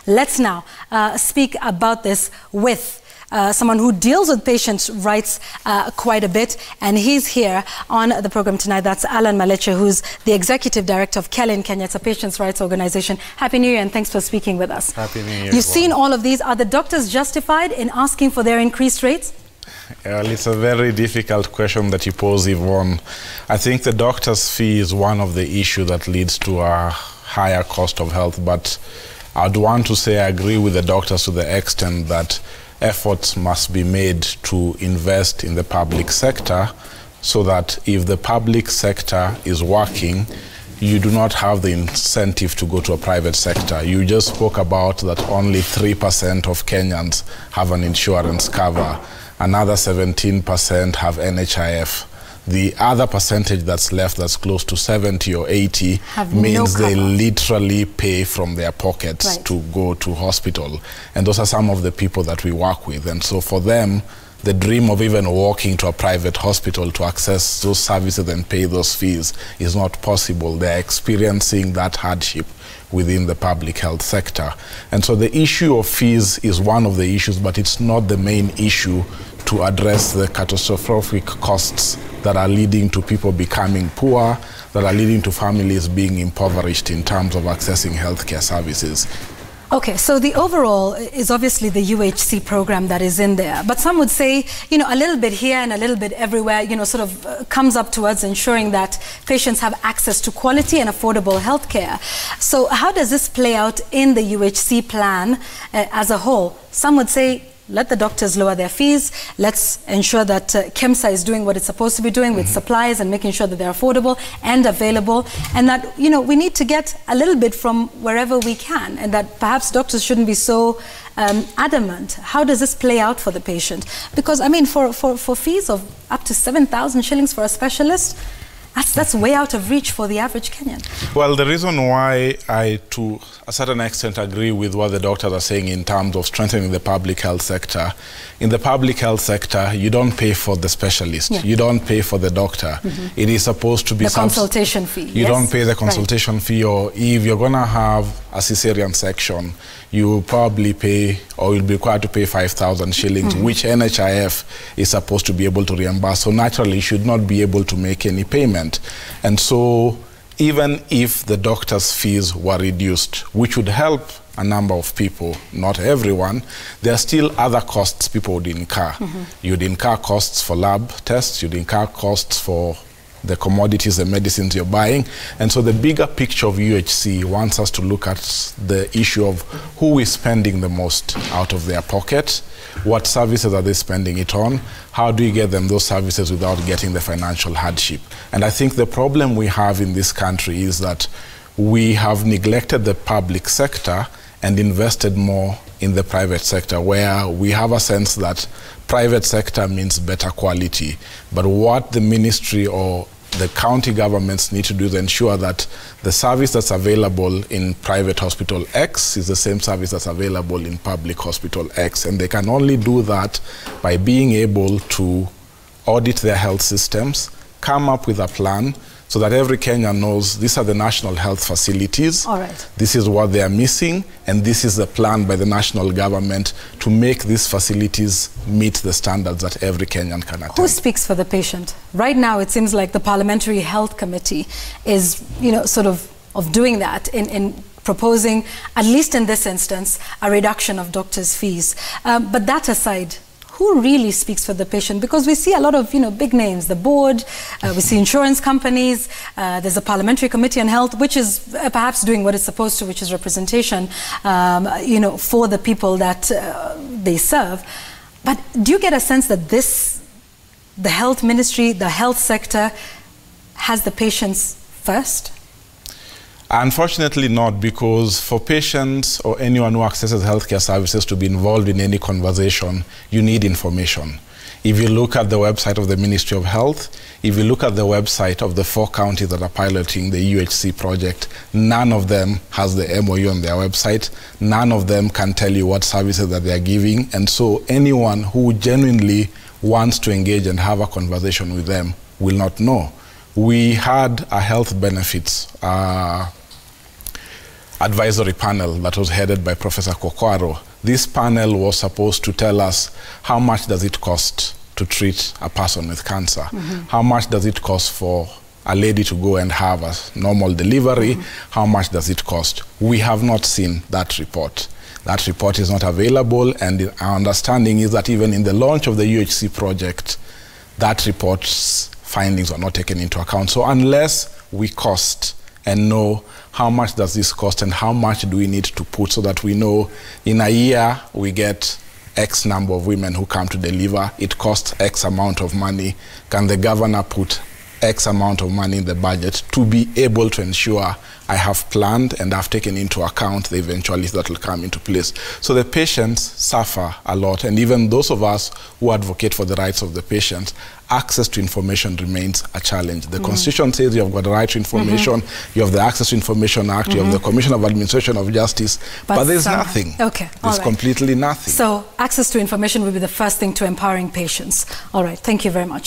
Let's now speak about this with someone who deals with patients' rights quite a bit, and he's here on the program tonight. That's Alan Maleche, who's the Executive Director of KELE in Kenya. It's a patients' rights organization. Happy New Year, and thanks for speaking with us. Happy New Year. You've seen all of these. Are the doctors justified in asking for their increased rates? Well, it's a very difficult question that you pose, Yvonne. I think the doctor's fee is one of the issues that leads to a higher cost of health, but I'd want to say I agree with the doctors to the extent that efforts must be made to invest in the public sector so that if the public sector is working, you do not have the incentive to go to a private sector. You just spoke about that only 3% of Kenyans have an insurance cover. Another 17% have NHIF. The other percentage that's left, that's close to 70 or 80, means they literally pay from their pockets to go to hospital. And those are some of the people that we work with. And so for them, the dream of even walking to a private hospital to access those services and pay those fees is not possible. They're experiencing that hardship within the public health sector. And so the issue of fees is one of the issues, but it's not the main issue to address the catastrophic costs that are leading to people becoming poor, that are leading to families being impoverished in terms of accessing healthcare services. Okay, so the overall is obviously the UHC program that is in there, but some would say, you know, a little bit here and a little bit everywhere, you know, sort of comes up towards ensuring that patients have access to quality and affordable healthcare. So how does this play out in the UHC plan as a whole? Some would say, let the doctors lower their fees. Let's ensure that KEMSA is doing what it's supposed to be doing with supplies and making sure that they're affordable and available, and that, you know, we need to get a little bit from wherever we can, and that perhaps doctors shouldn't be so adamant. How does this play out for the patient? Because, I mean, for fees of up to 7,000 shillings for a specialist, that's way out of reach for the average Kenyan. Well, the reason why I, to a certain extent, agree with what the doctors are saying in terms of strengthening the public health sector, in the public health sector, you don't pay for the specialist. You don't pay for the doctor. It is supposed to be the consultation fee. You don't pay the consultation fee, or if you're going to have a cesarean section, you will probably pay, or you'll be required to pay 5,000 shillings, which NHIF is supposed to be able to reimburse. So naturally, you should not be able to make any payment. And so even if the doctor's fees were reduced, which would help a number of people, not everyone, there are still other costs people would incur. You'd incur costs for lab tests, you'd incur costs for the commodities and medicines you're buying. And so the bigger picture of UHC wants us to look at the issue of who is spending the most out of their pocket, what services are they spending it on, how do you get them those services without getting the financial hardship. And I think the problem we have in this country is that we have neglected the public sector and invested more in the private sector, where we have a sense that private sector means better quality. But what the ministry or the county governments need to do is ensure that the service that's available in private hospital X is the same service that's available in public hospital X. And they can only do that by being able to audit their health systems, come up with a plan so that every Kenyan knows these are the national health facilities. All right. This is what they are missing, and this is the plan by the national government to make these facilities meet the standards that every Kenyan can attend. Who speaks for the patient? Right now, it seems like the Parliamentary Health Committee is, you know, sort of doing that in proposing, at least in this instance, a reduction of doctors' fees. But that aside, who really speaks for the patient? Because we see a lot of, you know, big names, the board, we see insurance companies, there's a parliamentary committee on health, which is perhaps doing what it's supposed to, which is representation, you know, for the people that they serve. But do you get a sense that the health ministry, the health sector, has the patients first? Unfortunately not, because for patients or anyone who accesses healthcare services to be involved in any conversation, you need information. If you look at the website of the Ministry of Health, if you look at the website of the 4 counties that are piloting the UHC project, none of them has the MOU on their website. None of them can tell you what services that they are giving. And so anyone who genuinely wants to engage and have a conversation with them will not know. We had a health benefits advisory panel that was headed by Professor Kokwaro. This panel was supposed to tell us how much does it cost to treat a person with cancer? How much does it cost for a lady to go and have a normal delivery? How much does it cost? We have not seen that report. That report is not available, and our understanding is that even in the launch of the UHC project, that report's findings are not taken into account. So unless we cost and know how much does this cost and how much do we need to put, so that we know in a year we get X number of women who come to deliver, it costs X amount of money, can the governor put X amount of money in the budget to be able to ensure I have planned and I've taken into account the eventualities that will come into place. So the patients suffer a lot, and even those of us who advocate for the rights of the patients, access to information remains a challenge. The Constitution says you have got the right to information, you have the Access to Information Act, you have the Commission of Administration of Justice, but there's nothing. Okay, there's completely nothing. So access to information will be the first thing to empowering patients. All right, thank you very much.